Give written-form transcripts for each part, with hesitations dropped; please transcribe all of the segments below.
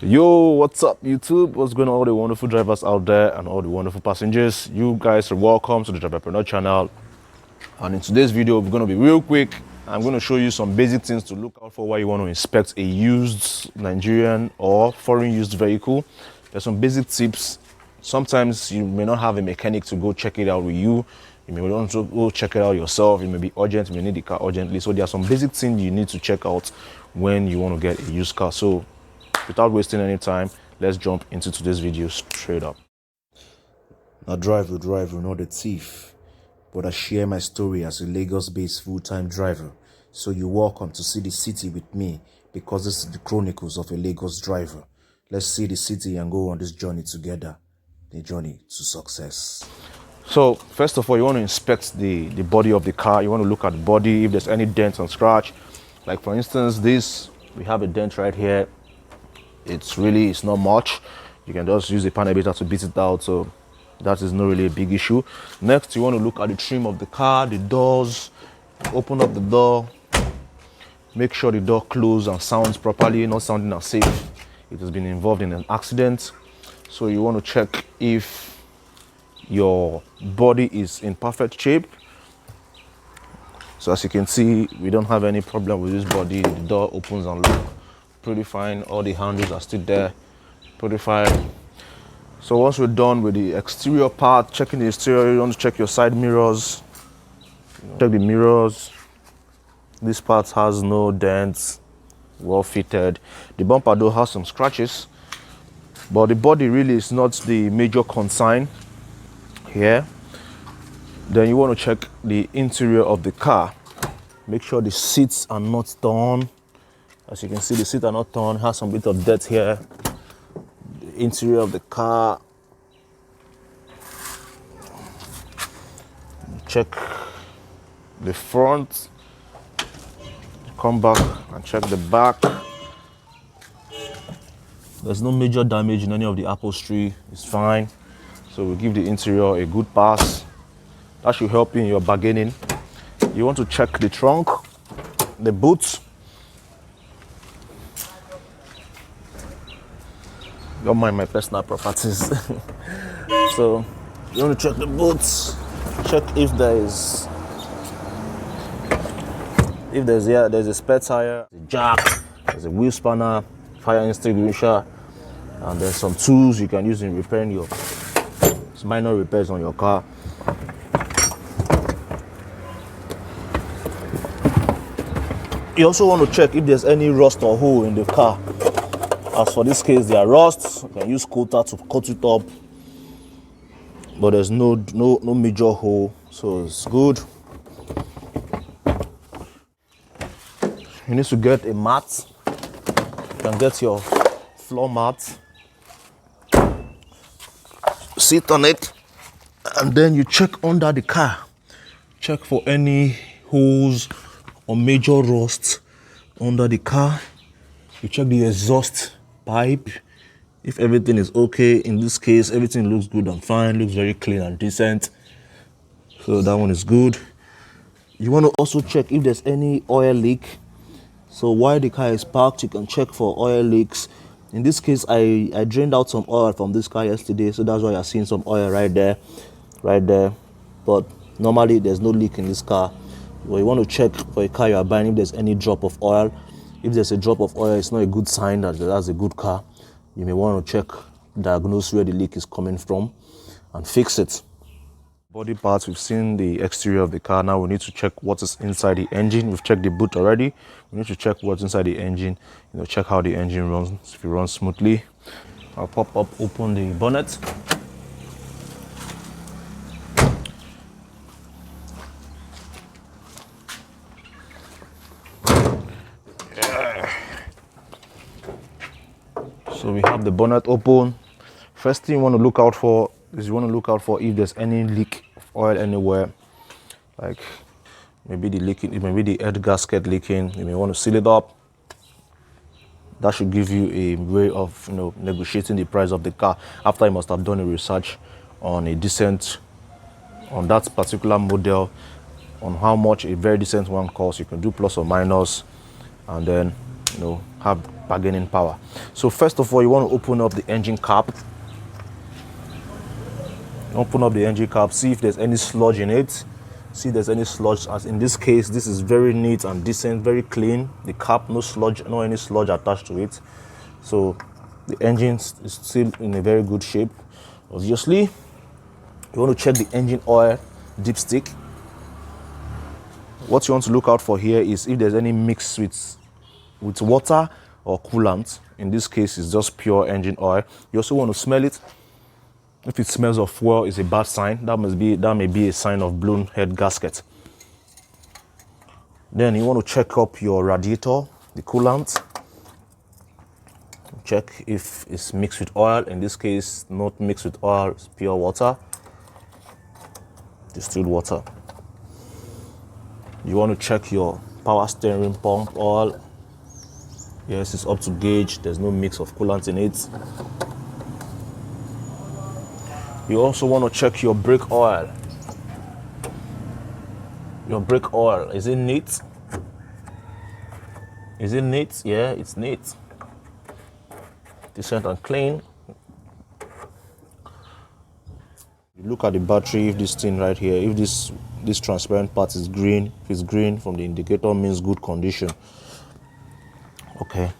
Yo, what's up YouTube? What's going on, all the wonderful drivers out there and all the wonderful passengers? You guys are welcome to the Driverpreneur channel. And in today's video, we're going to be real quick. I'm going to show you some basic things to look out for while you want to inspect a used Nigerian or foreign used vehicle. There's some basic tips. Sometimes you may not have a mechanic to go check it out with you. You may want to go check it out yourself. It may be urgent, you may need the car urgently. So there are some basic things you need to check out when you want to get a used car. So without wasting any time, let's jump into today's video straight up. Now driver, not the thief, but I share my story as a Lagos-based full-time driver. So you're welcome to see the city with me, because this is the chronicles of a Lagos driver. Let's see the city and go on this journey together, the journey to success. So first of all, you want to inspect the body of the car. You want to look at the body, if there's any dents and scratch. Like for instance, we have a dent right here. It's not much. You can just use a panel beater to beat it out, so that is not really a big issue. Next, you want to look at the trim of the car, the doors. Open up the door, make sure the door closes and sounds properly, not sounding unsafe. It has been involved in an accident. So you want to check if your body is in perfect shape. So as you can see, we don't have any problem with this body. The door opens and locks pretty fine. All the handles are still there, pretty fine. So once we're done with the exterior part, checking the exterior, you want to check your side mirrors. Check the mirrors. This part has no dents, well fitted. The bumper though has some scratches, but the body really is not the major concern here. Then you want to check the interior of the car. Make sure the seats are not torn. As you can see, the seats are not torn. It has some bit of dirt here. The interior of the car. Check the front. Come back and check the back. There's no major damage in any of the upholstery. It's fine. So we'll give the interior a good pass. That should help you in your bargaining. You want to check the trunk, the boots. Don't mind my personal properties. So you want to check the boots, check if there's a spare tire, a jack, there's a wheel spanner, fire extinguisher, and there's some tools you can use in repairing your minor repairs on your car. You also want to check if there's any rust or hole in the car. As for this case, there are rusts. You can use coater to cut it up, but there's no major hole, so it's good. You need to get a mat. You can get your floor mat, sit on it, and then you check under the car. Check for any holes or major rust under the car. You check the exhaust pipe. If everything is okay, in this case, everything looks good and fine, looks very clean and decent. So that one is good. You want to also check if there's any oil leak. So while the car is parked, you can check for oil leaks. In this case, I drained out some oil from this car yesterday, so that's why you're seeing some oil right there. But normally there's no leak in this car. But you want to check for a car you are buying if there's any drop of oil. If there's a drop of oil, it's not a good sign that that's a good car. You may want to check, diagnose where the leak is coming from, and fix it. Body parts, we've seen the exterior of the car. Now we need to check what is inside the engine. We've checked the boot already. We need to check what's inside the engine. Check how the engine runs, if it runs smoothly. I'll open the bonnet. So we have the bonnet open. First thing you want to look out for is if there's any leak of oil anywhere. Like maybe the head gasket leaking. You may want to seal it up. That should give you a way of negotiating the price of the car after you must have done a research on that particular model, on how much a very decent one costs. You can do plus or minus, and then have bargaining power. So first of all, you want to open up the engine cap. Open up the engine cap, see if there's any sludge in it. See if there's any sludge. As in this case, this is very neat and decent, very clean. The cap, no sludge, no any sludge attached to it. So the engine is still in a very good shape. Obviously, you want to check the engine oil dipstick. What you want to look out for here is if there's any mix with water or coolant. In this case, it's just pure engine oil. You also want to smell it. If it smells of fuel, it's a bad sign. That may be a sign of blown head gasket. Then you want to check up your radiator, the coolant. Check if it's mixed with oil. In this case, not mixed with oil, it's pure water, distilled water. You want to check your power steering pump oil. Yes, it's up to gauge. There's no mix of coolant in it. You also want to check your brake oil. Your brake oil, is it neat? Is it neat? Yeah, it's neat. Decent and clean. You look at the battery, if this thing right here, if this transparent part is green, if it's green from the indicator, means good condition. Okay.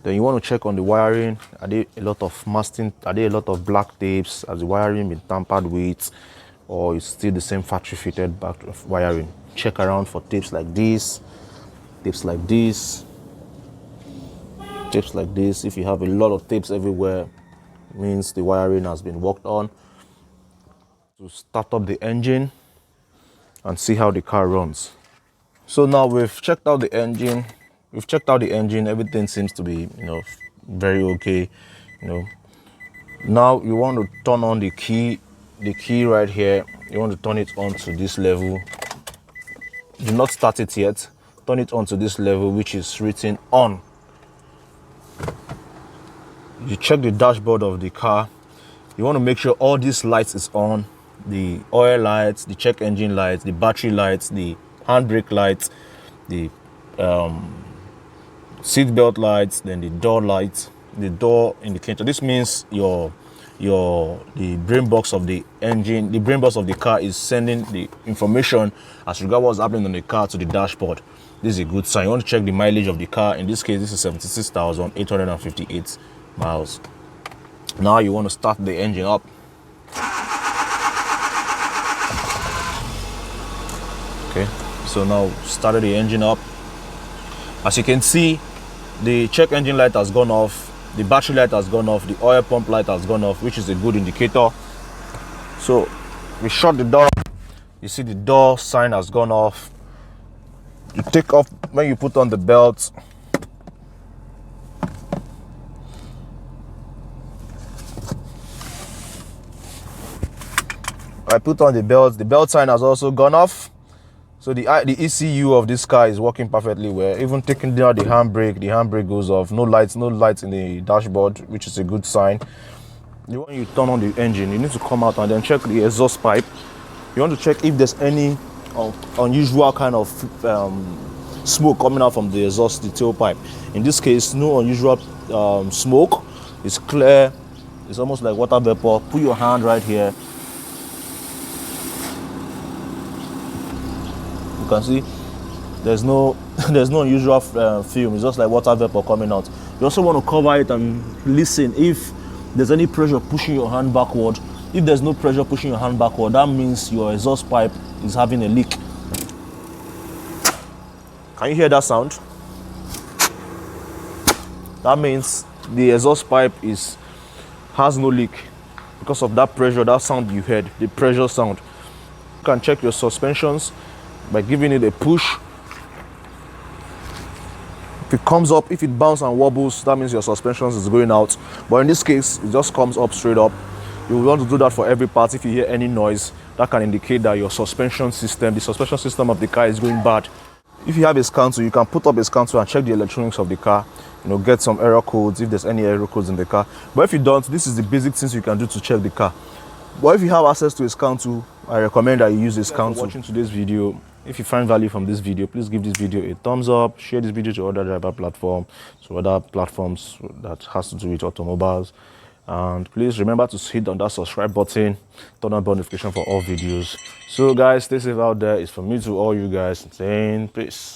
Then you want to check on the wiring. Are there a lot of masking? Are there a lot of black tapes? Has the wiring been tampered with, or is still the same factory fitted back of wiring? Check around for tapes like this, tapes like this, tapes like this. If you have a lot of tapes everywhere, it means the wiring has been worked on. To start up the engine and see how the car runs. So now we've checked out the engine. Everything seems to be, very okay. Now you want to turn on the key right here. You want to turn it on to this level. Do not start it yet. Turn it on to this level, which is written on. You check the dashboard of the car. You want to make sure all these lights is on. The oil lights, the check engine lights, the battery lights, the handbrake lights, the seat belt lights, then the door lights, the door indicator. This means the brain box of the engine, the brain box of the car is sending the information as regard what's happening on the car to the dashboard. This is a good sign. You want to check the mileage of the car. In this case, this is 76,858 miles. Now you want to start the engine up. Okay, so now started the engine up. As you can see, the check engine light has gone off, the battery light has gone off, the oil pump light has gone off, which is a good indicator. So we shut the door. You see the door sign has gone off. You take off when you put on the belt. I put on the belt sign has also gone off. So the ECU of this car is working perfectly well. Even taking down the handbrake goes off. No lights in the dashboard, which is a good sign. When you turn on the engine, you need to come out and then check the exhaust pipe. You want to check if there's any unusual kind of smoke coming out from the exhaust, the tailpipe. In this case, no unusual smoke. It's clear. It's almost like water vapor. Put your hand right here. You can see there's no unusual film. It's just like water vapor coming out. You also want to cover it and listen if there's any pressure pushing your hand backward. If there's no pressure pushing your hand backward, that means your exhaust pipe is having a leak. Can you hear that sound? That means the exhaust pipe has no leak because of that pressure, that sound you heard, the pressure sound. You can check your suspensions by giving it a push. If it comes up, if it bounces and wobbles, that means your suspension is going out. But in this case, it just comes up straight up. You want to do that for every part. If you hear any noise, that can indicate that your suspension system, the suspension system of the car is going bad. If you have a scan tool, you can put up a scan tool and check the electronics of the car, get some error codes if there's any error codes in the car. But if you don't, this is the basic things you can do to check the car. But if you have access to a scan tool, I recommend that you use a scan tool. Watching today's video, If you find value from this video, please give this video a thumbs up, share this video to other driver platforms, so other platforms that has to do with automobiles. And please remember to hit on that subscribe button, turn on bell notification for all videos. So guys, stay safe out there. It's from me to all you guys saying peace.